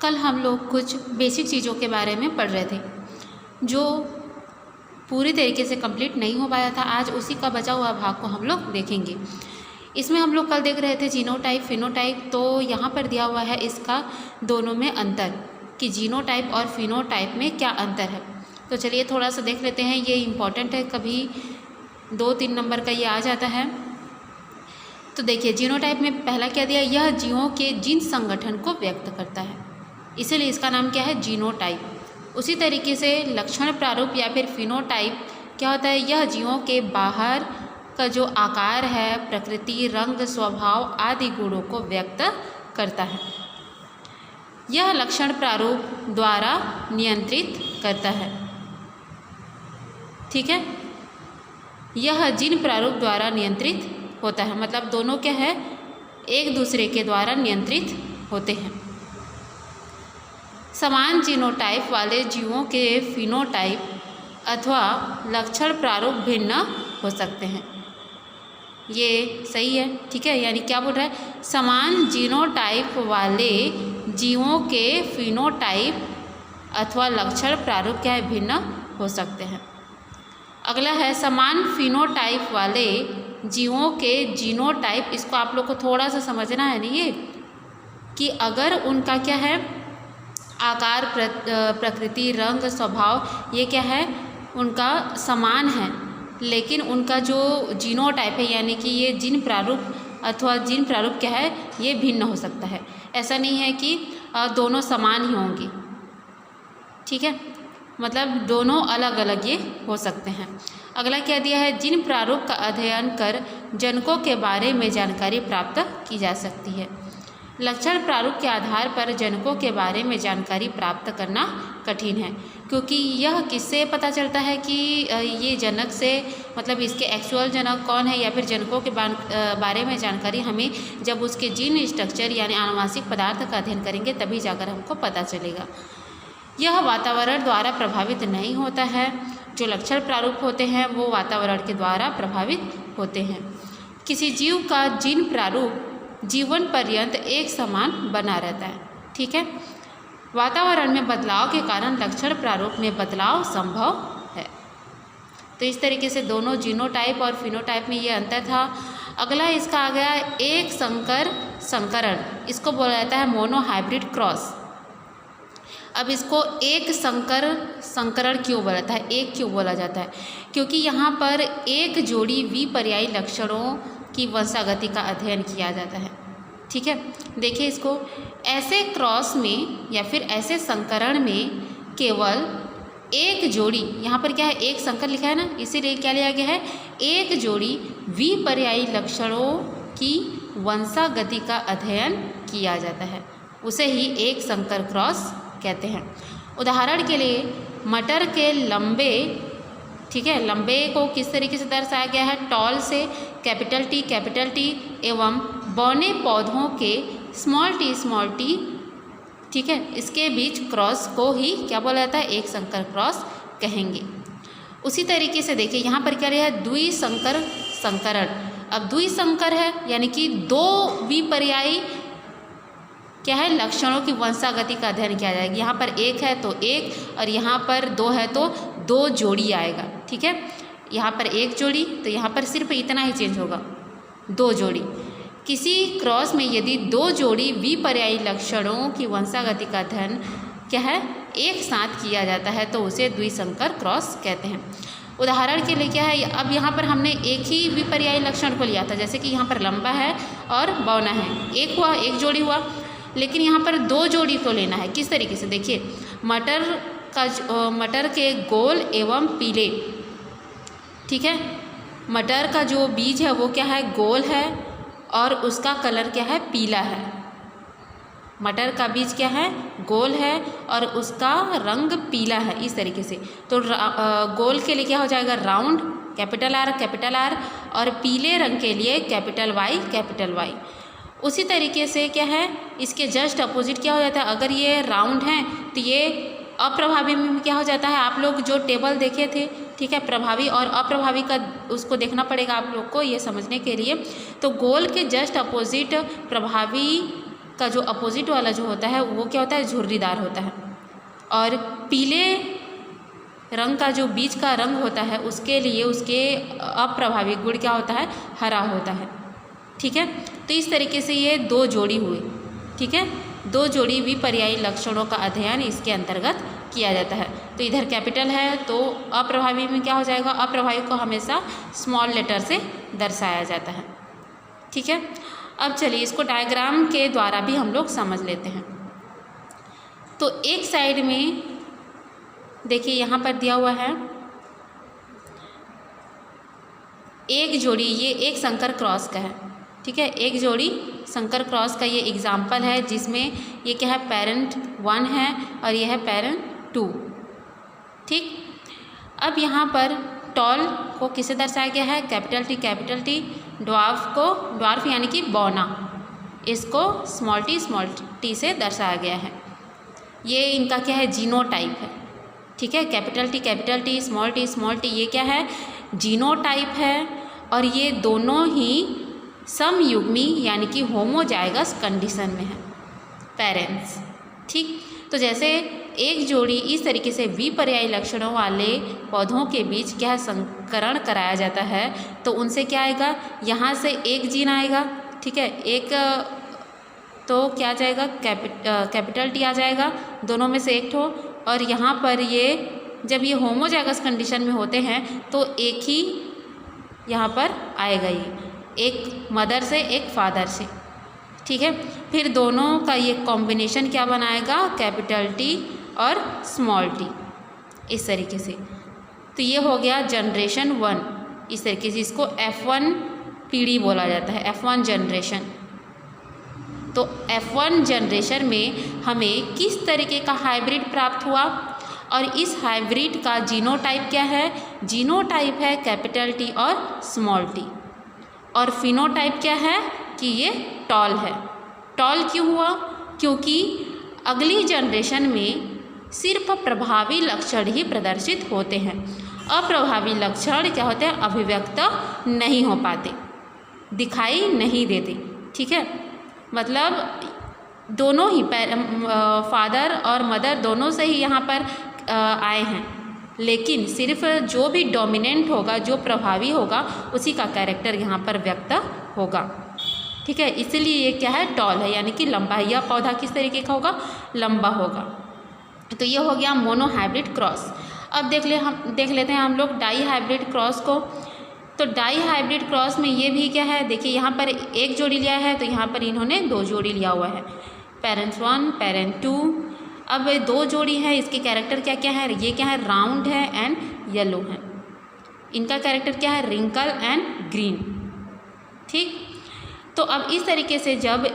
कल हम लोग कुछ बेसिक चीज़ों के बारे में पढ़ रहे थे जो पूरी तरीके से कंप्लीट नहीं हो पाया था। आज उसी का बचा हुआ भाग को हम लोग देखेंगे। इसमें हम लोग कल देख रहे थे जीनोटाइप फिनोटाइप। तो यहाँ पर दिया हुआ है इसका दोनों में अंतर कि जीनोटाइप और फिनोटाइप में क्या अंतर है। तो चलिए थोड़ा सा देख लेते हैं। ये इम्पॉर्टेंट है, कभी 2-3 नंबर का ये आ जाता है। तो देखिए जीनोटाइप में पहला क्या दिया, यह जीवों के जीन संगठन को व्यक्त करता है, इसीलिए इसका नाम क्या है, जीनोटाइप। उसी तरीके से लक्षण प्रारूप या फिर फिनोटाइप क्या होता है, यह जीवों के बाहर का जो आकार है, प्रकृति, रंग, स्वभाव आदि गुणों को व्यक्त करता है। यह लक्षण प्रारूप द्वारा नियंत्रित करता है, ठीक है। यह जीन प्रारूप द्वारा नियंत्रित होता है, मतलब दोनों क्या है, एक दूसरे के द्वारा नियंत्रित होते हैं। समान जीनोटाइप वाले जीवों के फिनोटाइप अथवा लक्षण प्रारूप भिन्न हो सकते हैं। ये सही है, ठीक है। यानी क्या बोल रहा है, समान जीनोटाइप वाले जीवों के फिनोटाइप अथवा लक्षण प्रारूप क्या है, भिन्न हो सकते हैं। अगला है समान फिनोटाइप वाले जीवों के जीनोटाइप। इसको आप लोग को थोड़ा सा समझना है नहीं ये, कि अगर उनका क्या है आकार, प्रकृति, रंग, स्वभाव ये क्या है उनका समान है, लेकिन उनका जो जीनोटाइप है यानी कि ये जीन प्रारूप अथवा जीन प्रारूप क्या है, ये भिन्न हो सकता है। ऐसा नहीं है कि दोनों समान ही होंगे, ठीक है, मतलब दोनों अलग अलग ये हो सकते हैं। अगला क्या दिया है, जीन प्रारूप का अध्ययन कर जनकों के बारे में जानकारी प्राप्त की जा सकती है। लक्षण प्रारूप के आधार पर जनकों के बारे में जानकारी प्राप्त करना कठिन है, क्योंकि यह किससे पता चलता है कि ये जनक से, मतलब इसके एक्चुअल जनक कौन है या फिर जनकों के बारे में जानकारी हमें जब उसके जीन स्ट्रक्चर यानी आनुवांशिक पदार्थ का अध्ययन करेंगे तभी जाकर हमको पता चलेगा। यह वातावरण द्वारा प्रभावित नहीं होता है। जो लक्षण प्रारूप होते हैं वो वातावरण के द्वारा प्रभावित होते हैं। किसी जीव का जीन प्रारूप जीवन पर्यंत एक समान बना रहता है, ठीक है। वातावरण में बदलाव के कारण लक्षण प्रारूप में बदलाव संभव है। तो इस तरीके से दोनों जीनोटाइप और फिनोटाइप में ये अंतर था। अगला इसका आ गया एक संकर संकरण, इसको बोला जाता है मोनोहाइब्रिड क्रॉस। अब इसको एक संकर संकरण क्यों बोला जाता है, एक क्यों बोला जाता है, क्योंकि यहाँ पर एक जोड़ी विपर्यायी लक्षणों की वंशागति का अध्ययन किया जाता है, ठीक है। देखिए इसको, ऐसे क्रॉस में या फिर ऐसे संकरण में केवल एक जोड़ी, यहाँ पर क्या है एक संकर लिखा है ना, इसीलिए क्या लिया गया है, एक जोड़ी विपर्यायी लक्षणों की वंशागति का अध्ययन किया जाता है, उसे ही एक संकर क्रॉस कहते हैं। उदाहरण के लिए मटर के लंबे, ठीक है, लंबे को किस तरीके से दर्शाया गया है, टॉल से कैपिटल टी एवं बौने पौधों के स्मॉल टी, ठीक है, इसके बीच क्रॉस को ही क्या बोला जाता है, एक संकर क्रॉस कहेंगे। उसी तरीके से देखिए यहाँ पर क्या है, द्विसंकर संकरण। अब द्विसंकर है यानी कि दो विपर्यायी क्या है लक्षणों की वंशागति का अध्ययन किया जाएगा। यहाँ पर एक है तो एक, और यहाँ पर दो है तो दो जोड़ी आएगा, ठीक है। यहाँ पर एक जोड़ी तो यहाँ पर सिर्फ इतना ही चेंज होगा, दो जोड़ी। किसी क्रॉस में यदि दो जोड़ी विपर्यायी लक्षणों की वंशागति का अध्ययन क्या है एक साथ किया जाता है तो उसे द्विसंकर क्रॉस कहते हैं। उदाहरण के लिए क्या है, अब यहाँ पर हमने एक ही विपर्यायी लक्षण को लिया था, जैसे कि यहाँ पर लंबा है और बौना है, एक हुआ, एक जोड़ी हुआ, लेकिन यहाँ पर दो जोड़ी को लेना है। किस तरीके से, देखिए मटर के गोल एवं पीले, ठीक है, मटर का जो बीज है वो क्या है गोल है और उसका कलर क्या है पीला है। मटर का बीज क्या है गोल है और उसका रंग पीला है, इस तरीके से। तो गोल के लिए क्या हो जाएगा राउंड, कैपिटल आर, और पीले रंग के लिए कैपिटल वाई। उसी तरीके से क्या है इसके जस्ट अपोजिट क्या हो जाता है, अगर ये राउंड है तो ये अप्रभावी में क्या हो जाता है, आप लोग जो टेबल देखे थे, ठीक है, प्रभावी और अप्रभावी का उसको देखना पड़ेगा आप लोग को ये समझने के लिए। तो गोल के जस्ट अपोजिट प्रभावी का जो अपोजिट वाला जो होता है वो क्या होता है, झुर्रीदार होता है। और पीले रंग का जो बीज का रंग होता है उसके लिए उसके अप्रभावी गुण क्या होता है, हरा होता है। ठीक है, तो इस तरीके से ये दो जोड़ी हुई। ठीक है, दो जोड़ी विपर्यायी लक्षणों का अध्ययन इसके अंतर्गत किया जाता है। तो इधर कैपिटल है तो अप्रभावी में क्या हो जाएगा, अप्रभावी को हमेशा स्मॉल लेटर से दर्शाया जाता है। ठीक है, अब चलिए इसको डायग्राम के द्वारा भी हम लोग समझ लेते हैं। तो एक साइड में देखिए यहाँ पर दिया हुआ है एक जोड़ी, ये एक संकर क्रॉस का है। ठीक है, एक जोड़ी संकर क्रॉस का ये एग्जाम्पल है जिसमें ये क्या है, पेरेंट 1 है और ये है पेरेंट 2। ठीक, अब यहाँ पर टॉल को किसे दर्शाया गया है, कैपिटल टी, ड्वार्फ को, ड्वार्फ यानी कि बौना, इसको स्मॉल टी से दर्शाया गया है। ये इनका क्या है, जीनोटाइप है। ठीक है, कैपिटल टी स्मॉल टी ये क्या है, जीनोटाइप है। और ये दोनों ही समयुग्मी यानी कि होमोजाइगस कंडीशन में है, पेरेंट्स। ठीक, तो जैसे एक जोड़ी इस तरीके से विपर्यायी लक्षणों वाले पौधों के बीच क्या संकरण कराया जाता है तो उनसे क्या आएगा, यहाँ से एक जीन आएगा। ठीक है, एक तो क्या आ जाएगा, कैपिटल टी आ जाएगा, दोनों में से एक ठो। और यहाँ पर ये जब ये होमोजाइगस कंडीशन में होते हैं तो एक ही यहाँ पर आएगा, ये एक मदर से एक फादर से। ठीक है, फिर दोनों का ये कॉम्बिनेशन क्या बनाएगा, कैपिटल टी और स्मॉल टी, इस तरीके से। तो ये हो गया जनरेशन 1, इस तरीके से इसको F1 पीढ़ी बोला जाता है, F1 जनरेशन। तो F1 जनरेशन में हमें किस तरीके का हाइब्रिड प्राप्त हुआ और इस हाइब्रिड का जीनोटाइप क्या है, जीनोटाइप है कैपिटल टी और स्मॉल टी। और फिनोटाइप क्या है कि ये टॉल है। टॉल क्यों हुआ, क्योंकि अगली जनरेशन में सिर्फ प्रभावी लक्षण ही प्रदर्शित होते हैं, अप्रभावी लक्षण क्या होते हैं, अभिव्यक्त नहीं हो पाते, दिखाई नहीं देते। ठीक है, मतलब दोनों ही फादर और मदर दोनों से ही यहाँ पर आए हैं, लेकिन सिर्फ जो भी डोमिनेंट होगा, जो प्रभावी होगा, उसी का कैरेक्टर यहाँ पर व्यक्त होगा। ठीक है, इसलिए ये क्या है, टॉल है, यानी कि लंबा है। यह पौधा किस तरीके का होगा, लंबा होगा। तो ये हो गया मोनो हाइब्रिड क्रॉस। अब देख लेते हैं हम लोग डाई हाइब्रिड क्रॉस को। तो डाई हाइब्रिड क्रॉस में ये भी क्या है, देखिए यहाँ पर एक जोड़ी लिया है तो यहाँ पर इन्होंने दो जोड़ी लिया हुआ है, पेरेंट्स 1 पेरेंट 2। अब दो जोड़ी है, इसके कैरेक्टर क्या क्या है, ये क्या है, राउंड है एंड येलो है। इनका कैरेक्टर क्या है, रिंकल एंड ग्रीन। ठीक, तो अब इस तरीके से जब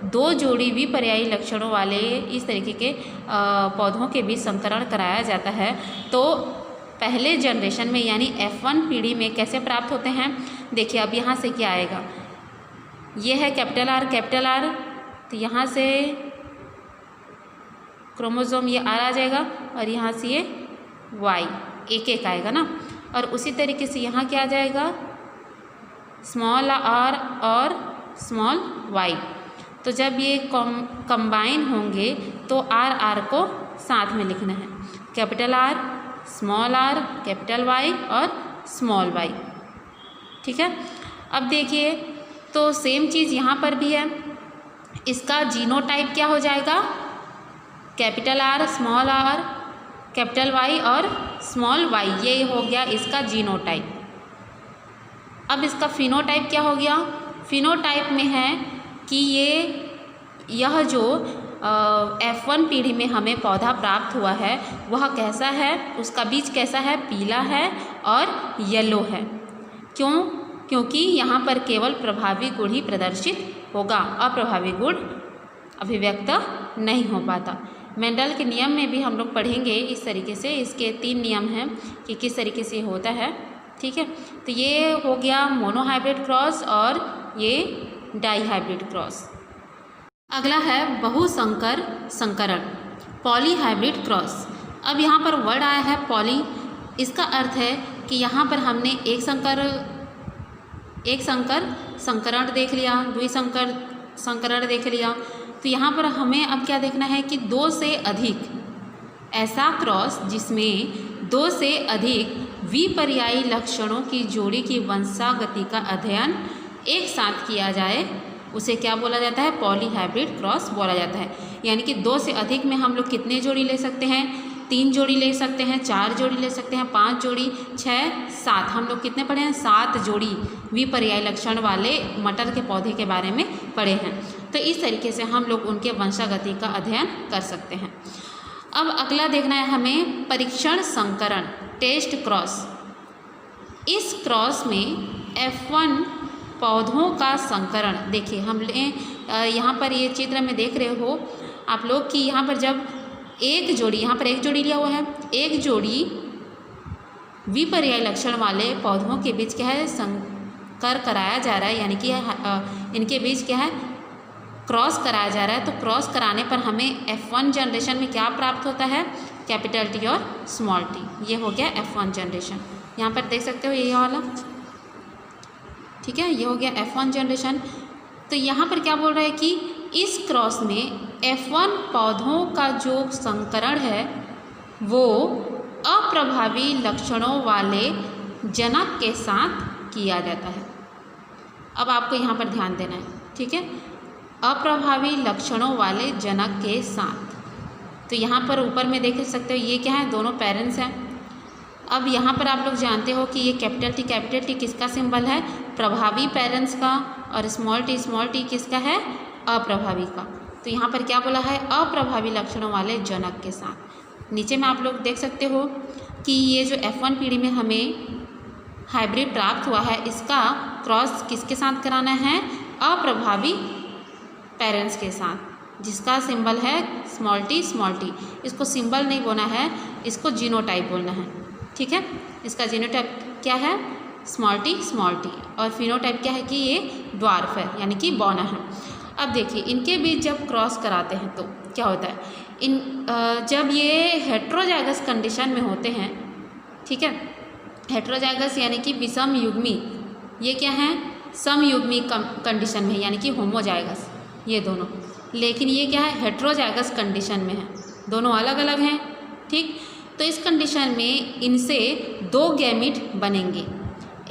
दो जोड़ी विपर्यायी लक्षणों वाले इस तरीके के पौधों के बीच संकरण कराया जाता है तो पहले जनरेशन में यानी F1 पीढ़ी में कैसे प्राप्त होते हैं। देखिए अब यहाँ से क्या आएगा, ये है कैपिटल आर, तो यहाँ से क्रोमोसोम ये आर आ जाएगा और यहाँ से ये वाई एक आएगा ना। और उसी तरीके से यहाँ क्या आ जाएगा, स्मॉल आर और स्मॉल वाई। तो जब ये कंबाइन होंगे तो आर को साथ में लिखना है, capital R small R capital Y और स्मॉल वाई। ठीक है, अब देखिए तो सेम चीज़ यहाँ पर भी है, इसका जीनोटाइप क्या हो जाएगा, capital R small R capital Y और स्मॉल वाई, ये हो गया इसका जीनोटाइप। अब इसका फिनोटाइप क्या हो गया, फिनोटाइप में है कि यह जो F1 पीढ़ी में हमें पौधा प्राप्त हुआ है वह कैसा है, उसका बीज कैसा है, पीला है और येलो है। क्यों, क्योंकि यहाँ पर केवल प्रभावी गुण ही प्रदर्शित होगा, अप्रभावी गुण अभिव्यक्त नहीं हो पाता। मेंडल के नियम में भी हम लोग पढ़ेंगे इस तरीके से, इसके 3 नियम हैं कि किस तरीके से होता है। ठीक है, तो ये हो गया मोनो हाइब्रिड क्रॉस और ये डाई हाइब्रिड क्रॉस। अगला है बहुसंकर संकरण, पॉली हाइब्रिड क्रॉस। अब यहाँ पर वर्ड आया है पॉली, इसका अर्थ है कि यहाँ पर हमने एक संकर संकरण देख लिया, द्विसंकर संकरण देख लिया, तो यहाँ पर हमें अब क्या देखना है कि 2 से अधिक ऐसा क्रॉस जिसमें 2 से अधिक विपर्यायी लक्षणों की जोड़ी की वंशागति का अध्ययन एक साथ किया जाए उसे क्या बोला जाता है? पॉलीहाइब्रिड क्रॉस बोला जाता है। यानी कि 2 से अधिक में हम लोग कितने जोड़ी ले सकते हैं? 3 जोड़ी ले सकते हैं, 4 जोड़ी ले सकते हैं, 5 जोड़ी, 6, 7। हम लोग कितने पढ़े हैं? 7 जोड़ी विपर्यायी लक्षण वाले मटर के पौधे के बारे में पढ़े हैं। तो इस तरीके से हम लोग उनके वंशागति का अध्ययन कर सकते हैं। अब अगला देखना है हमें परीक्षण संकरण, टेस्ट क्रॉस। इस क्रॉस में F1 पौधों का संकरण, देखिए हम यहाँ पर ये चित्र में देख रहे हो आप लोग कि यहाँ पर जब एक जोड़ी, यहाँ पर एक जोड़ी लिया हुआ है, एक जोड़ी विपर्यायी लक्षण वाले पौधों के बीच क्या है? संकर कराया जा रहा है, यानी कि इनके बीच क्या है? क्रॉस कराया जा रहा है। तो क्रॉस कराने पर हमें F1 जनरेशन में क्या प्राप्त होता है? कैपिटल T और स्मॉल t। ये हो गया F1 जनरेशन। यहाँ पर देख सकते हो ये वाला, ठीक है, ये हो गया F1 जनरेशन। तो यहाँ पर क्या बोल रहा है कि इस क्रॉस में F1 पौधों का जो संकरण है वो अप्रभावी लक्षणों वाले जनक के साथ किया जाता है। अब आपको यहाँ पर ध्यान देना है, ठीक है, अप्रभावी लक्षणों वाले जनक के साथ। तो यहाँ पर ऊपर में देख सकते हो ये क्या है? दोनों पेरेंट्स हैं। अब यहाँ पर आप लोग जानते हो कि ये कैपिटल टी किसका सिंबल है? प्रभावी पेरेंट्स का, और स्मॉल टी किसका है? अप्रभावी का। तो यहाँ पर क्या बोला है? अप्रभावी लक्षणों वाले जनक के साथ। नीचे में आप लोग देख सकते हो कि ये जो F1 पीढ़ी में हमें हाइब्रिड प्राप्त हुआ है, इसका क्रॉस किसके साथ कराना है? अप्रभावी पेरेंट्स के साथ, जिसका सिंबल है स्मॉल टी। इसको सिंबल नहीं बोलना है, इसको जीनोटाइप बोलना है, ठीक है। इसका जीनोटाइप क्या है? Small T. और फिनोटाइप क्या है कि ये ड्वार्फ है, यानी कि बौना है। अब देखिए इनके बीच जब क्रॉस कराते हैं तो क्या होता है? जब ये हेट्रोजाइगस कंडीशन में होते हैं, ठीक है, हेट्रोजाइगस यानी कि विषम युग्मी, ये क्या है? समयुग्मी कंडीशन में, यानी कि होमोजाइगस ये दोनों। लेकिन ये क्या है? हेट्रोजाइगस कंडीशन में है, दोनों अलग अलग हैं, ठीक। तो इस कंडीशन में इनसे 2 गैमीट बनेंगे,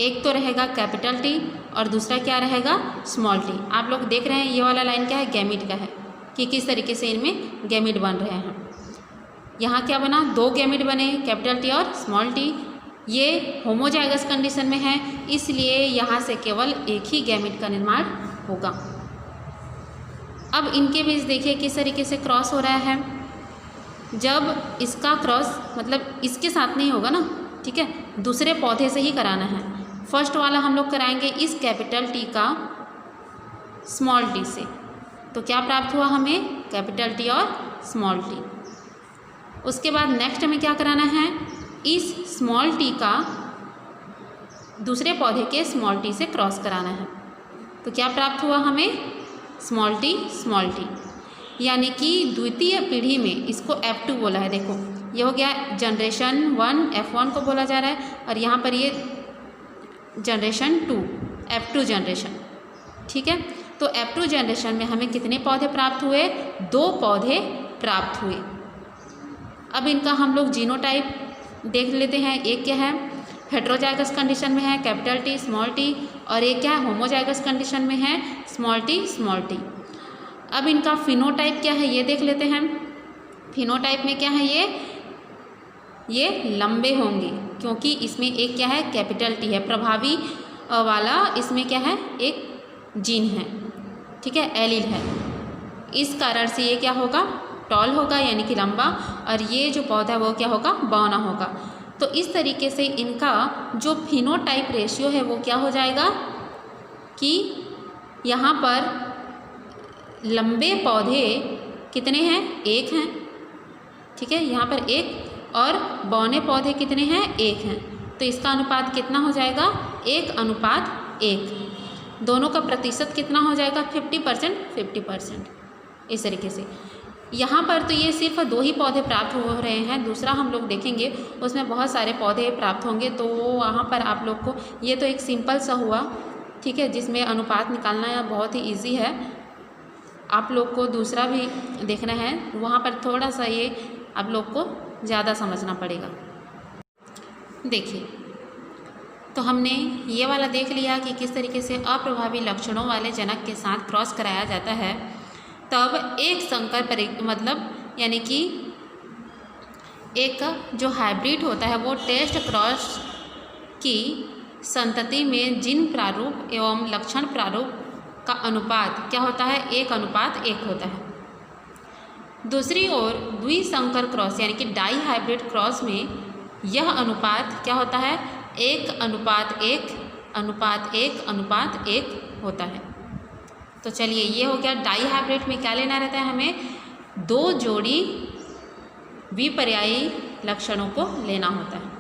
एक तो रहेगा कैपिटल टी और दूसरा क्या रहेगा? Small T. आप लोग देख रहे हैं ये वाला लाइन क्या है? गैमीट का है, कि किस तरीके से इनमें गैमीट बन रहे हैं। यहाँ क्या बना? 2 गैमीट बने, कैपिटल टी और स्मॉल टी। ये होमोजाइगस कंडीशन में है, इसलिए यहाँ से केवल एक ही गैमीट का निर्माण होगा। अब इनके बीच देखिए किस तरीके से क्रॉस हो रहा है। जब इसका क्रॉस मतलब इसके साथ नहीं होगा ना, ठीक है, दूसरे पौधे से ही कराना है। फर्स्ट वाला हम लोग कराएंगे इस कैपिटल टी का स्मॉल टी से, तो क्या प्राप्त हुआ हमें? कैपिटल टी और स्मॉल टी। उसके बाद नेक्स्ट में क्या कराना है? इस स्मॉल टी का दूसरे पौधे के स्मॉल टी से क्रॉस कराना है, तो क्या प्राप्त हुआ हमें? Small T. यानी कि द्वितीय पीढ़ी में इसको F2 बोला है। देखो ये हो गया जनरेशन 1, F1 को बोला जा रहा है, और यहाँ पर ये जनरेशन 2, F2 जनरेशन, ठीक है। तो F2 जनरेशन में हमें कितने पौधे प्राप्त हुए? 2 पौधे प्राप्त हुए। अब इनका हम लोग जीनोटाइप देख लेते हैं। एक क्या है? हेट्रोजाइगस कंडीशन में है कैपिटल टी स्मॉल टी, और एक क्या है? होमोजाइगस कंडीशन में है स्मॉल टी। अब इनका फिनोटाइप क्या है ये देख लेते हैं। फिनोटाइप में क्या है? ये लंबे होंगे, क्योंकि इसमें एक क्या है? कैपिटल टी है, प्रभावी वाला इसमें क्या है? एक जीन है, ठीक है, एलील है। इस कारण से ये क्या होगा? टॉल होगा, यानी कि लंबा, और ये जो पौधा है वो क्या होगा? बौना होगा। तो इस तरीके से इनका जो फिनोटाइप रेशियो है वो क्या हो जाएगा कि यहाँ पर लंबे पौधे कितने हैं? 1 हैं, ठीक है, यहाँ पर 1, और बौने पौधे कितने हैं? 1 हैं। तो इसका अनुपात कितना हो जाएगा? 1:1। दोनों का प्रतिशत कितना हो जाएगा? 50%। इस तरीके से यहाँ पर तो ये सिर्फ 2 ही पौधे प्राप्त हो रहे हैं। दूसरा हम लोग देखेंगे उसमें बहुत सारे पौधे प्राप्त होंगे, तो वहाँ पर आप लोग को ये तो एक सिंपल सा हुआ, ठीक है, जिसमें अनुपात निकालना बहुत ही ईजी है। आप लोग को दूसरा भी देखना है, वहाँ पर थोड़ा सा ये आप लोग को ज़्यादा समझना पड़ेगा। देखिए, तो हमने ये वाला देख लिया कि किस तरीके से अप्रभावी लक्षणों वाले जनक के साथ क्रॉस कराया जाता है। तब एक संकर मतलब यानी कि एक जो हाइब्रिड होता है वो टेस्ट क्रॉस की संतति में जीन प्रारूप एवं लक्षण प्रारूप का अनुपात क्या होता है, 1:1 होता है। दूसरी ओर द्विसंकर क्रॉस यानी कि डाई हाइब्रिड क्रॉस में यह अनुपात क्या होता है, 1:1:1:1 होता है। तो चलिए, ये हो गया डाई हाइब्रिड में क्या लेना रहता है, हमें 2 जोड़ी विपर्यायी लक्षणों को लेना होता है।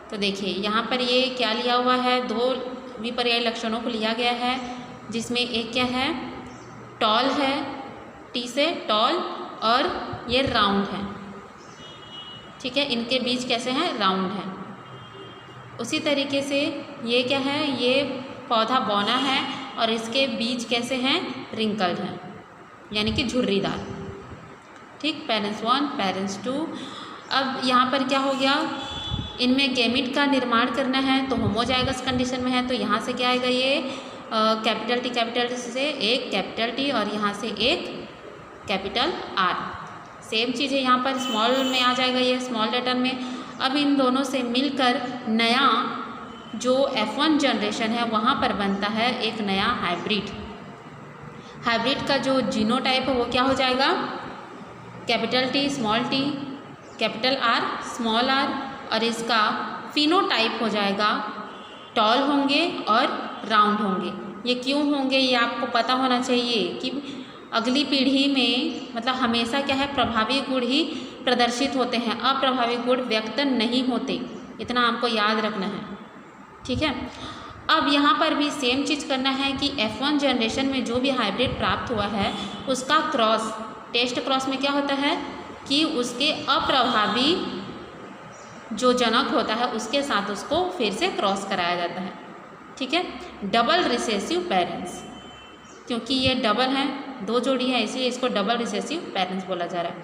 तो देखिए यहाँ पर ये क्या लिया हुआ है, 2 विपर्यायी लक्षणों को लिया गया है, जिसमें एक क्या है, टॉल है, टी से टॉल, और ये राउंड है। ठीक है, इनके बीच कैसे हैं, राउंड है। उसी तरीके से ये क्या है, ये पौधा बौना है और इसके बीज कैसे हैं, रिंकल्ड हैं, यानी कि झुर्रीदार। ठीक, पेरेंट्स 1 पेरेंट्स 2। अब यहाँ पर क्या हो गया, इनमें गैमीट का निर्माण करना है तो होमोजाइगस कंडीशन में है, तो यहाँ से क्या आएगा, ये कैपिटल टी से एक कैपिटल टी और यहाँ से एक कैपिटल आर। सेम चीज़ है यहाँ पर स्मॉल में आ जाएगा, ये स्मॉल लेटर में। अब इन दोनों से मिलकर नया जो F1 जनरेशन है वहाँ पर बनता है एक नया हाइब्रिड। हाइब्रिड का जो जीनोटाइप है वो क्या हो जाएगा, capital T small T, capital R small R, और इसका फिनोटाइप हो जाएगा टॉल होंगे और राउंड होंगे। ये क्यों होंगे, ये आपको पता होना चाहिए कि अगली पीढ़ी में मतलब हमेशा क्या है, प्रभावी गुण ही प्रदर्शित होते हैं, अप्रभावी गुण व्यक्त नहीं होते, इतना आपको याद रखना है। ठीक है, अब यहाँ पर भी सेम चीज़ करना है कि F1 जनरेशन में जो भी हाइब्रिड प्राप्त हुआ है उसका क्रॉस, टेस्ट क्रॉस में क्या होता है कि उसके अप्रभावी जो जनक होता है उसके साथ उसको फिर से क्रॉस कराया जाता है। ठीक है, डबल रिसेसिव पेरेंट्स, क्योंकि ये डबल है, 2 जोड़ी है, इसलिए इसको डबल रिसेसिव पेरेंट्स बोला जा रहा है।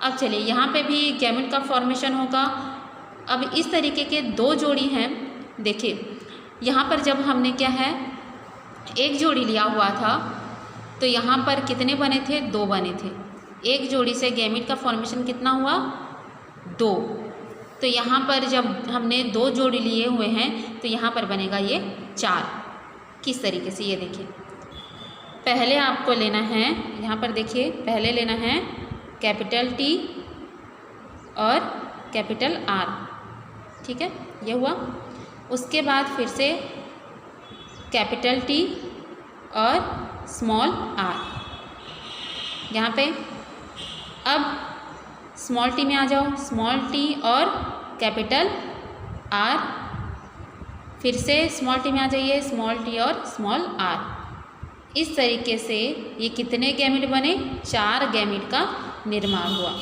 अब चलिए, यहाँ पे भी गैमेट का फॉर्मेशन होगा। अब इस तरीके के 2 जोड़ी हैं। देखिए यहाँ पर जब हमने क्या है, 1 जोड़ी लिया हुआ था तो यहाँ पर कितने बने थे, 2 बने थे। 1 जोड़ी से गैमेट का फॉर्मेशन कितना हुआ, 2। तो यहाँ पर जब हमने 2 जोड़ी लिए हुए हैं तो यहाँ पर बनेगा ये 4। किस तरीके से, ये देखिए, पहले आपको लेना है, यहाँ पर देखिए, पहले लेना है कैपिटल टी और कैपिटल आर। ठीक है, ये हुआ। उसके बाद फिर से कैपिटल टी और स्मॉल आर। यहाँ पे अब स्मॉल टी में आ जाओ, स्मॉल टी और कैपिटल आर, फिर से स्मॉल टी में आ जाइए, स्मॉल टी और स्मॉल आर। इस तरीके से ये कितने गैमेट बने, 4 गैमेट का निर्माण हुआ।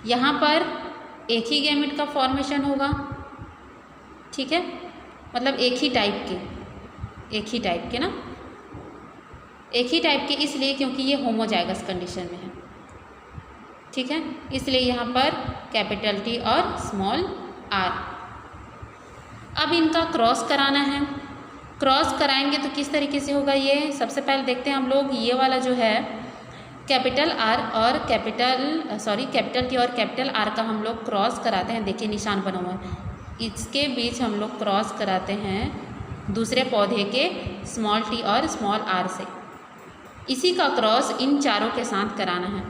यहाँ पर एक ही गैमेट का फॉर्मेशन होगा। ठीक है, मतलब एक ही टाइप के ना, एक ही टाइप के इसलिए क्योंकि ये होमोजाइगस कंडीशन में है। ठीक है, इसलिए यहाँ पर कैपिटल टी और स्मॉल आर। अब इनका क्रॉस कराना है। क्रॉस कराएंगे तो किस तरीके से होगा, ये सबसे पहले देखते हैं हम लोग। ये वाला जो है कैपिटल आर और कैपिटल टी और कैपिटल आर का हम लोग क्रॉस कराते हैं। देखिए निशान बना हुआ है, इसके बीच हम लोग क्रॉस कराते हैं दूसरे पौधे के स्मॉल टी और स्मॉल आर से। इसी का क्रॉस इन चारों के साथ कराना है।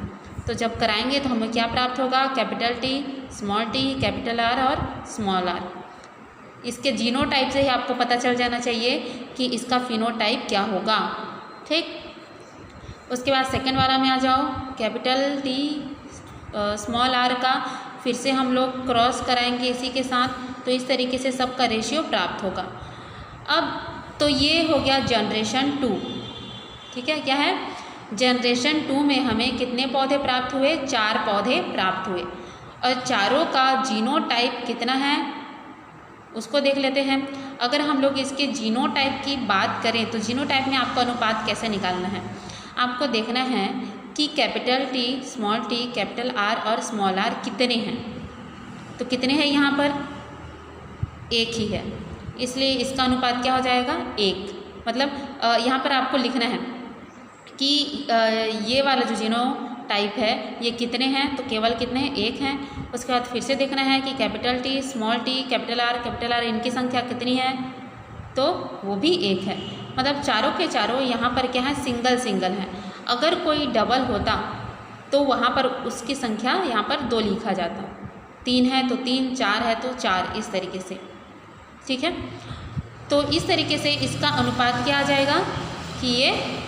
तो जब कराएंगे तो हमें क्या प्राप्त होगा, capital T, small T, capital are और स्मॉल आर। इसके जीनोटाइप से ही आपको पता चल जाना चाहिए कि इसका फिनोटाइप क्या होगा। ठीक, उसके बाद सेकंड वाला में आ जाओ, कैपिटल टी स्मॉल आर का फिर से हम लोग क्रॉस कराएंगे इसी के साथ, तो इस तरीके से सबका रेशियो प्राप्त होगा। अब तो ये हो गया जनरेशन 2। ठीक है, क्या है, जनरेशन 2 में हमें कितने पौधे प्राप्त हुए, 4 पौधे प्राप्त हुए, और चारों का जीनोटाइप कितना है उसको देख लेते हैं। अगर हम लोग इसके जीनोटाइप की बात करें तो जीनोटाइप में आपको अनुपात कैसे निकालना है। आपको देखना है कि capital T, small T, capital are और स्मॉल आर कितने हैं। तो कितने हैं यहाँ पर? एक ही है, इसलिए इसका अनुपात क्या हो जाएगा? एक। मतलब यहाँ पर आपको लिखना है कि ये वाला जो जीनोटाइप है ये कितने हैं, तो केवल कितने हैं? एक हैं। उसके बाद फिर से देखना है कि capital T, small T, capital are इनकी संख्या कितनी है, तो वो भी एक है। मतलब चारों के चारों यहाँ पर क्या है? सिंगल सिंगल है। अगर कोई डबल होता तो वहाँ पर उसकी संख्या यहाँ पर 2 लिखा जाता। 3 है तो 3, 4 है तो 4, इस तरीके से। ठीक है, तो इस तरीके से इसका अनुपात क्या आ जाएगा कि ये,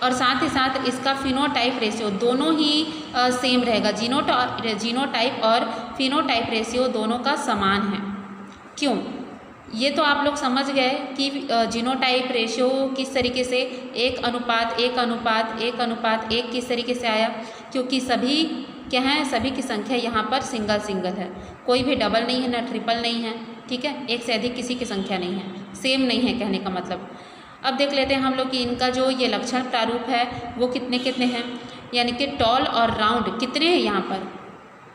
और साथ ही साथ इसका फिनोटाइप रेशियो दोनों ही सेम रहेगा। जीनोटाइप और फिनोटाइप रेशियो दोनों का समान है। क्यों? ये तो आप लोग समझ गए कि जीनोटाइप रेशियो किस तरीके से 1:1:1:1 किस तरीके से आया, क्योंकि सभी क्या हैं? सभी की संख्या यहाँ पर सिंगल सिंगल है, कोई भी डबल नहीं है, ना ट्रिपल नहीं है। ठीक है, एक से अधिक किसी की संख्या नहीं है, सेम नहीं है कहने का मतलब। अब देख लेते हैं हम लोग कि इनका जो ये लक्षण प्रारूप है वो कितने कितने हैं। यानी कि टॉल और राउंड कितने हैं यहाँ पर?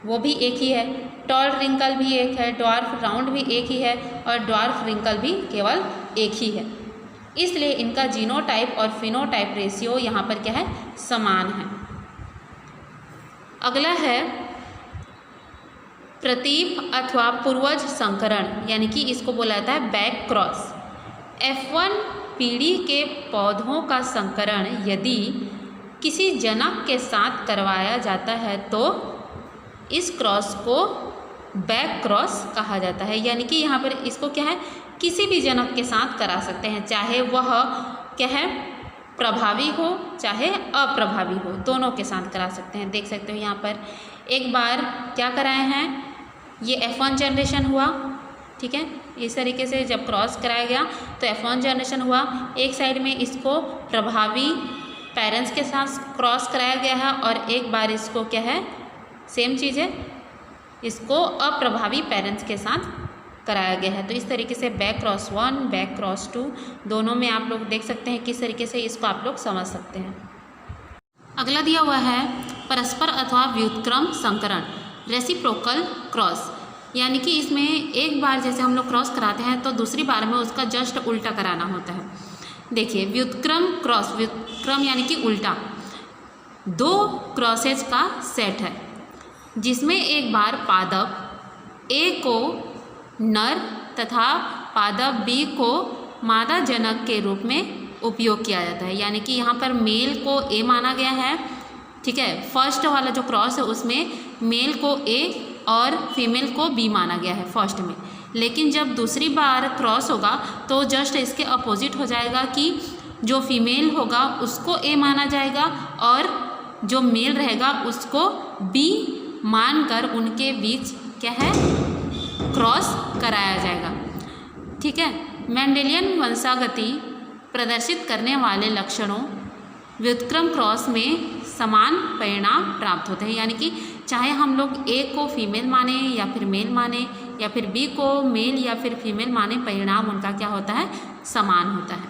वो भी एक ही है। टॉल रिंकल भी एक है, ड्वार्फ राउंड भी एक ही है, और ड्वार्फ रिंकल भी केवल एक ही है। इसलिए इनका जीनोटाइप और फिनोटाइप रेशियो यहाँ पर क्या है? समान है। अगला है प्रतीप अथवा पूर्वज संकरण, यानी कि इसको बोला जाता है बैक क्रॉस। F1 पीढ़ी के पौधों का संकरण यदि किसी जनक के साथ करवाया जाता है तो इस क्रॉस को बैक क्रॉस कहा जाता है। यानी कि यहाँ पर इसको क्या है? किसी भी जनक के साथ करा सकते हैं, चाहे वह क्या है? प्रभावी हो चाहे अप्रभावी हो, दोनों के साथ करा सकते हैं। देख सकते हो यहाँ पर एक बार क्या कराए हैं, ये F1 जनरेशन हुआ। ठीक है, इस तरीके से जब क्रॉस कराया गया तो F1 जनरेशन हुआ। एक साइड में इसको प्रभावी पेरेंट्स के साथ क्रॉस कराया गया है, और एक बार इसको क्या है? सेम चीज़ है, इसको अप्रभावी पेरेंट्स के साथ कराया गया है। तो इस तरीके से बैक क्रॉस 1, बैक क्रॉस 2 दोनों में आप लोग देख सकते हैं किस तरीके से इसको आप लोग समझ सकते हैं। अगला दिया हुआ है परस्पर अथवा व्युत्क्रम संकरण, रेसिप्रोकल क्रॉस। यानी कि इसमें एक बार जैसे हम लोग क्रॉस कराते हैं तो दूसरी बार में उसका जस्ट उल्टा कराना होता है। देखिए व्युत्क्रम क्रॉस, व्युत्क्रम यानी कि उल्टा, 2 क्रॉसेज का सेट है जिसमें एक बार पादप A को नर तथा पादप B को मादा जनक के रूप में उपयोग किया जाता है। यानी कि यहाँ पर मेल को A माना गया है। ठीक है, फर्स्ट वाला जो क्रॉस है उसमें मेल को A और फीमेल को B माना गया है फर्स्ट में। लेकिन जब दूसरी बार क्रॉस होगा तो जस्ट इसके अपोजिट हो जाएगा कि जो फीमेल होगा उसको A माना जाएगा और जो मेल रहेगा उसको B मानकर उनके बीच क्या है? क्रॉस कराया जाएगा। ठीक है, मेंडेलियन वंशागति प्रदर्शित करने वाले लक्षणों व्युत्क्रम क्रॉस में समान परिणाम प्राप्त होते हैं। यानी कि चाहे हम लोग A को फीमेल माने या फिर मेल माने, या फिर B को मेल या फिर फीमेल माने, परिणाम उनका क्या होता है? समान होता है।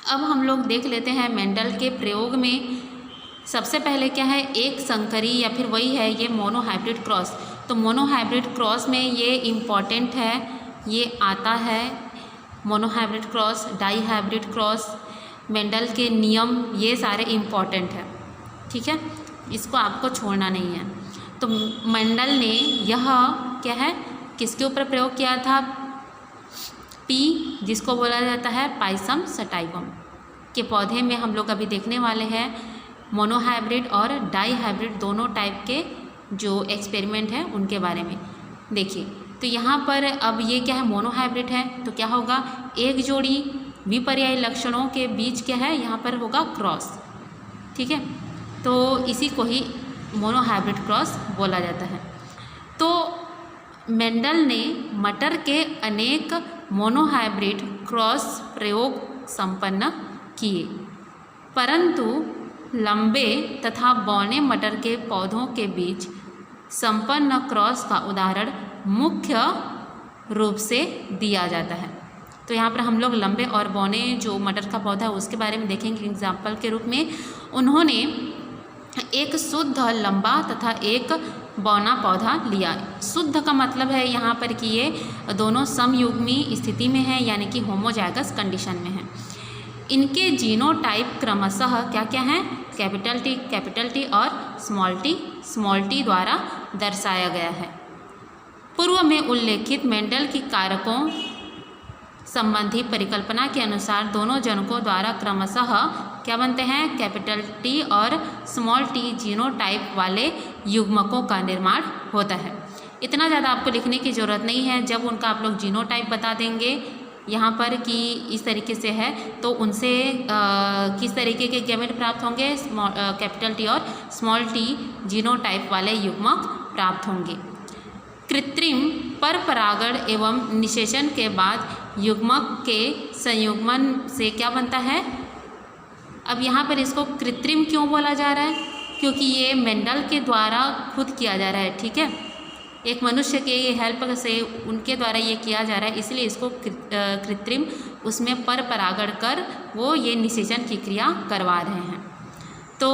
अब हम लोग देख लेते हैं मेंडल के प्रयोग में सबसे पहले क्या है? एक संकरी या फिर वही है ये मोनोहाइब्रिड क्रॉस। तो मोनोहाइब्रिड क्रॉस में ये इम्पॉर्टेंट है, ये आता है monohybrid cross, dihybrid cross, Mendel के नियम, ये सारे इम्पॉर्टेंट है। ठीक है, इसको आपको छोड़ना नहीं है। तो मेंडल ने यह क्या है? किसके ऊपर प्रयोग किया था? पी, जिसको बोला जाता है पाइसम सटाइवम के पौधे में हम लोग अभी देखने वाले हैं मोनोहाइब्रिड और डाई हाइब्रिड दोनों टाइप के जो एक्सपेरिमेंट है उनके बारे में। देखिए तो यहाँ पर अब ये क्या है? मोनोहाइब्रिड है तो क्या होगा? एक जोड़ी विपर्यायी लक्षणों के बीच क्या है? यहाँ पर होगा क्रॉस। ठीक है, तो इसी को ही मोनोहाइब्रिड क्रॉस बोला जाता है। तो मेंडल ने मटर के अनेक मोनोहाइब्रिड क्रॉस प्रयोग संपन्न किए, परंतु लंबे तथा बौने मटर के पौधों के बीच संपन्न क्रॉस का उदाहरण मुख्य रूप से दिया जाता है। तो यहाँ पर हम लोग लंबे और बौने जो मटर का पौधा है उसके बारे में देखेंगे एग्जाम्पल के रूप में। उन्होंने एक शुद्ध लंबा तथा एक बौना पौधा लिया। शुद्ध का मतलब है यहाँ पर कि ये दोनों समयुग्मी स्थिति में है, यानी कि होमोजाइगस कंडीशन में है। इनके जीनोटाइप क्रमशः क्या क्या हैं, कैपिटल टी और स्मॉल टी द्वारा दर्शाया गया है। पूर्व में उल्लेखित मेंडल की कारकों संबंधी परिकल्पना के अनुसार दोनों जनकों द्वारा क्रमशः क्या बनते हैं, कैपिटल टी और स्मॉल टी जीनोटाइप वाले युग्मकों का निर्माण होता है। इतना ज़्यादा आपको लिखने की ज़रूरत नहीं है। जब उनका आप लोग जीनोटाइप बता देंगे यहाँ पर कि इस तरीके से है, तो उनसे किस तरीके के गैमेट प्राप्त होंगे, कैपिटल टी और स्मॉल टी जीनोटाइप वाले युग्मक प्राप्त होंगे। कृत्रिम परपरागण एवं निषेचन के बाद युग्मक के संयुग्मन से क्या बनता है। अब यहाँ पर इसको कृत्रिम क्यों बोला जा रहा है, क्योंकि ये मेंडल के द्वारा खुद किया जा रहा है, ठीक है, एक मनुष्य के हेल्प से उनके द्वारा ये किया जा रहा है, इसलिए इसको कृत्रिम उसमें परपरागण कर वो ये निषेचन की क्रिया करवा रहे हैं। तो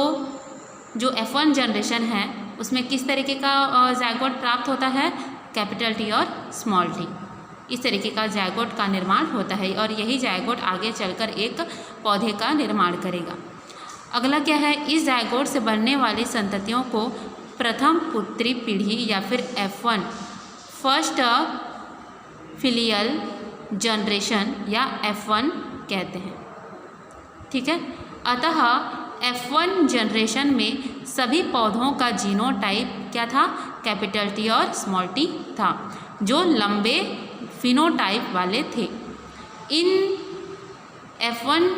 जो F1 जनरेशन है उसमें किस तरीके का जायगोट प्राप्त होता है, कैपिटल टी और स्मॉल टी, इस तरीके का जायगोट का निर्माण होता है और यही जायगोट आगे चलकर एक पौधे का निर्माण करेगा। अगला क्या है, इस जायगोट से बनने वाली संततियों को प्रथम पुत्री पीढ़ी या फिर F1 फर्स्ट फिलियल जनरेशन या F1 कहते हैं, ठीक है। अतः F1 जनरेशन में सभी पौधों का जीनोटाइप क्या था, कैपिटल टी और स्मॉल टी था, जो लंबे फिनोटाइप वाले थे। इन F1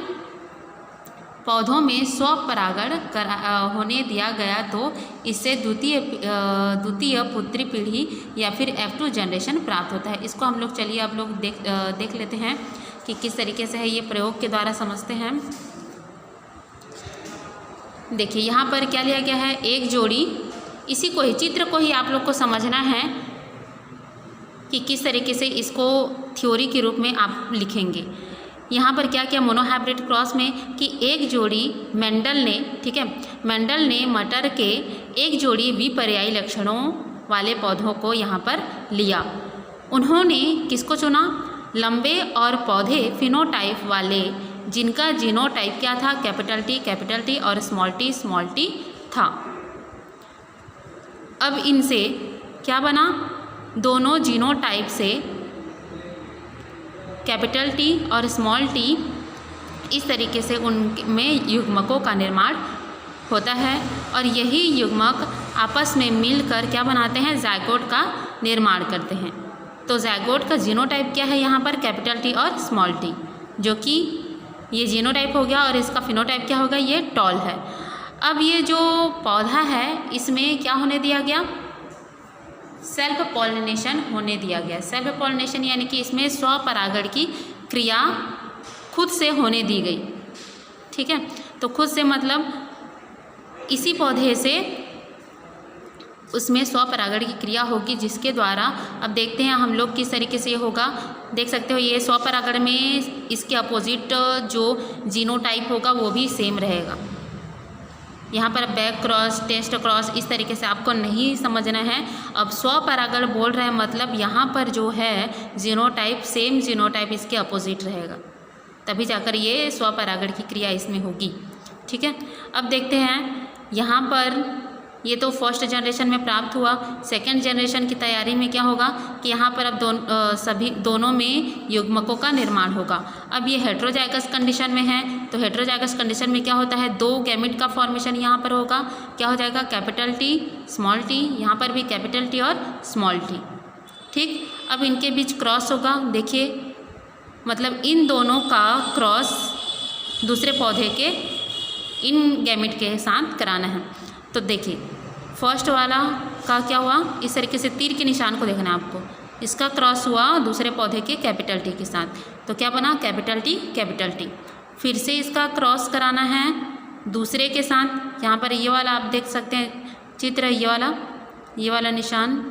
पौधों में स्वपरागण होने दिया गया तो इससे द्वितीय पुत्री पीढ़ी या फिर F2 जनरेशन प्राप्त होता है। इसको हम लोग चलिए आप लोग देख लेते हैं कि किस तरीके से है, ये प्रयोग के द्वारा समझते हैं। देखिए यहाँ पर क्या लिया गया है, एक जोड़ी, इसी को ही चित्र को ही आप लोग को समझना है कि किस तरीके से इसको थ्योरी के रूप में आप लिखेंगे। यहाँ पर क्या किया मोनोहाइब्रिड क्रॉस में कि एक जोड़ी मेंडल ने, ठीक है, मेंडल ने मटर के एक जोड़ी विपर्यायी लक्षणों वाले पौधों को यहाँ पर लिया। उन्होंने किसको चुना, लंबे और पौधे फिनोटाइप वाले जिनका जीनोटाइप क्या था, कैपिटल टी और स्मॉल टी था। अब इनसे क्या बना, दोनों जीनोटाइप से कैपिटल टी और स्मॉल टी इस तरीके से उनमें युग्मकों का निर्माण होता है और यही युग्मक आपस में मिलकर क्या बनाते हैं, जायगोट का निर्माण करते हैं। तो जायगोट का जीनोटाइप क्या है यहाँ पर, कैपिटल टी और स्मॉल टी, जो कि ये जीनोटाइप हो गया और इसका फिनोटाइप क्या होगा, ये टॉल है। अब ये जो पौधा है इसमें क्या होने दिया गया, सेल्फ पॉलिनेशन होने दिया गया। सेल्फ पॉलिनेशन यानी कि इसमें स्वपरागण की क्रिया खुद से होने दी गई, ठीक है। तो खुद से मतलब इसी पौधे से उसमें स्वपरागण की क्रिया होगी, जिसके द्वारा अब देखते हैं हम लोग किस तरीके से ये होगा। देख सकते हो ये स्वपरागण में इसके अपोजिट जो जीनोटाइप होगा वो भी सेम रहेगा। यहाँ पर बैक क्रॉस, टेस्ट क्रॉस इस तरीके से आपको नहीं समझना है। अब स्वपरागण बोल रहे हैं मतलब यहाँ पर जो है जीनोटाइप, सेम जीनोटाइप इसके अपोजिट रहेगा, तभी जाकर ये स्वपरागण की क्रिया इसमें होगी, ठीक है। अब देखते हैं यहाँ पर ये तो फर्स्ट जनरेशन में प्राप्त हुआ। सेकंड जनरेशन की तैयारी में क्या होगा कि यहाँ पर अब दोनों में युग्मकों का निर्माण होगा। अब ये हेट्रोजाइगस कंडीशन में है, तो हेट्रोजाइगस कंडीशन में क्या होता है, दो गैमेट का फॉर्मेशन यहाँ पर होगा, क्या हो जाएगा, कैपिटल टी स्मॉल टी, यहाँ पर भी कैपिटल टी और स्मॉल टी, ठीक। अब इनके बीच क्रॉस होगा, देखिए मतलब इन दोनों का क्रॉस दूसरे पौधे के इन गैमेट के साथ कराना है। तो देखिए फर्स्ट वाला का क्या हुआ, इस तरीके से तीर के निशान को देखना है आपको, इसका क्रॉस हुआ दूसरे पौधे के कैपिटल टी के साथ, तो क्या बना, कैपिटल टी। फिर से इसका क्रॉस कराना है दूसरे के साथ, यहाँ पर ये वाला आप देख सकते हैं चित्र, ये वाला निशान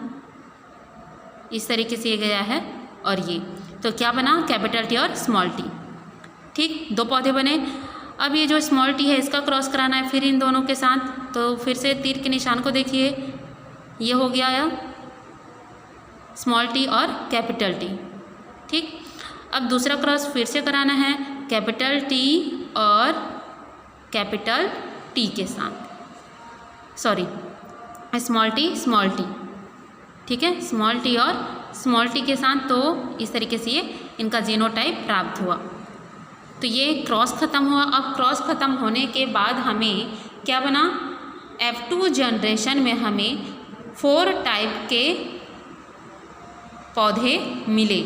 इस तरीके से ये गया है और ये तो क्या बना, कैपिटल टी और स्मॉल टी। ठीक, 2 पौधे बने। अब ये जो स्मॉल टी है इसका क्रॉस कराना है फिर इन दोनों के साथ, तो फिर से तीर के निशान को देखिए, ये हो गया या स्मॉल टी और कैपिटल टी। ठीक, अब दूसरा क्रॉस फिर से कराना है कैपिटल टी और कैपिटल टी के साथ, सॉरी स्मॉल टी, ठीक है, स्मॉल टी और स्मॉल टी के साथ। तो इस तरीके से ये इनका जीनोटाइप प्राप्त हुआ। तो ये क्रॉस ख़त्म हुआ। अब क्रॉस ख़त्म होने के बाद हमें क्या बना, F2 जनरेशन में हमें 4 टाइप के पौधे मिले।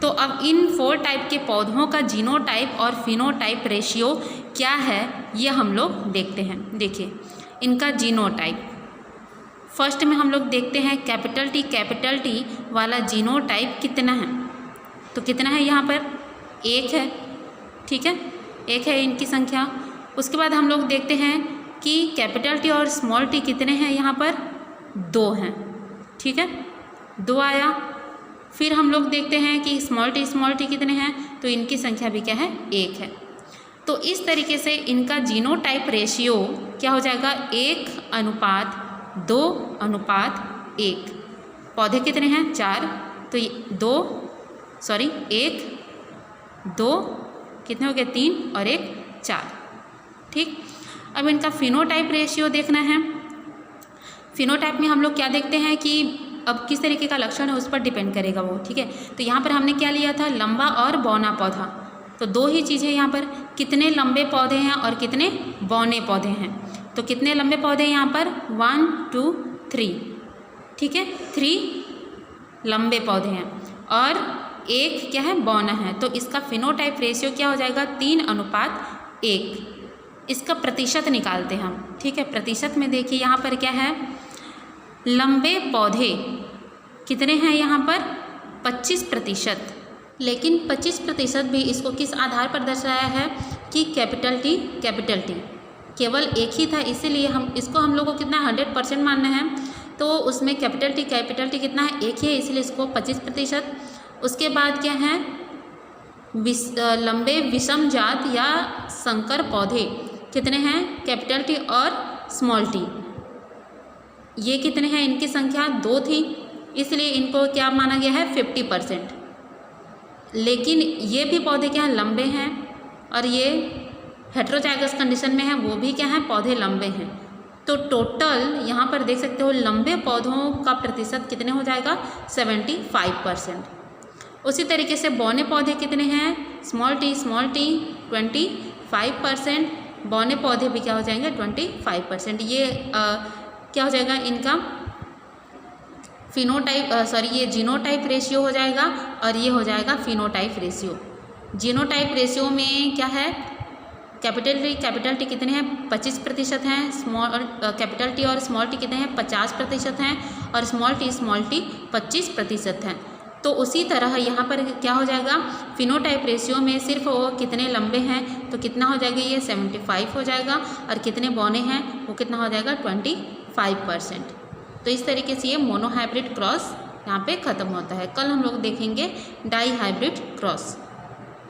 तो अब इन 4 टाइप के पौधों का जीनोटाइप और फिनोटाइप रेशियो क्या है ये हम लोग देखते हैं। देखिए इनका जीनोटाइप, फर्स्ट में हम लोग देखते हैं कैपिटल टी वाला जीनोटाइप कितना है। तो कितना है यहाँ पर, 1 है, ठीक है, 1 है इनकी संख्या। उसके बाद हम लोग देखते हैं कि कैपिटल टी और स्मॉल टी कितने हैं, यहाँ पर 2 हैं, ठीक है, 2 आया। फिर हम लोग देखते हैं कि स्मॉल टी कितने हैं, तो इनकी संख्या भी क्या है, 1 है। तो इस तरीके से इनका जीनोटाइप रेशियो क्या हो जाएगा, 1:2:1। पौधे कितने हैं, 4, तो 1 2 कितने हो गए, 3 और 1 4। ठीक, अब इनका फिनोटाइप रेशियो देखना है। फिनोटाइप में हम लोग क्या देखते हैं कि अब किस तरीके का लक्षण है उस पर डिपेंड करेगा वो, ठीक है। तो यहाँ पर हमने क्या लिया था, लंबा और बौना पौधा। तो 2 ही चीज़ें यहाँ पर, कितने लंबे पौधे हैं और कितने बौने पौधे हैं। तो कितने लंबे पौधे यहाँ पर, 1 2 3, ठीक है, 3 लंबे पौधे हैं और 1 क्या है, बौना है। तो इसका फिनोटाइप रेशियो क्या हो जाएगा, 3:1। इसका प्रतिशत निकालते हैं हम, ठीक है। प्रतिशत में देखिए यहाँ पर क्या है, लंबे पौधे कितने हैं यहाँ पर, 25%। लेकिन 25% भी इसको किस आधार पर दर्शाया है कि कैपिटल टी केवल 1 ही था, इसीलिए हम लोग को कितना 100% मानना है। तो उसमें कैपिटल टी कितना है, 1 ही है, इसलिए इसको 25%। उसके बाद क्या है, लंबे विषम जात या संकर पौधे कितने हैं, कैपिटल टी और स्मॉल टी, ये कितने हैं, इनकी संख्या 2 थी, इसलिए इनको क्या माना गया है, 50%। लेकिन ये भी पौधे क्या हैं, लंबे हैं और ये हेटेरोजाइगस कंडीशन में है, वो भी क्या हैं, पौधे लंबे हैं। तो टोटल यहाँ पर देख सकते हो लंबे पौधों का प्रतिशत कितने हो जाएगा, 75%। उसी तरीके से बौने पौधे कितने हैं, स्मॉल टी 25%, बौने पौधे भी क्या हो जाएंगे, 25%। ये क्या हो जाएगा, इनका ये जीनोटाइप रेशियो हो जाएगा और ये हो जाएगा फिनोटाइप रेशियो। जीनोटाइप रेशियो में क्या है, कैपिटल टी कितने हैं, 25% हैं, कैपिटल टी और स्मॉल टी कितने हैं, 50% हैं, और स्मॉल टी 25% हैं। तो उसी तरह यहाँ पर क्या हो जाएगा, फिनोटाइप रेशियो में सिर्फ वो कितने लंबे हैं, तो कितना हो जाएगा, ये 75 हो जाएगा, और कितने बौने हैं वो कितना हो जाएगा, 25%। तो इस तरीके से ये मोनोहाइब्रिड क्रॉस यहाँ पे ख़त्म होता है। कल हम लोग देखेंगे डाई हाइब्रिड क्रॉस।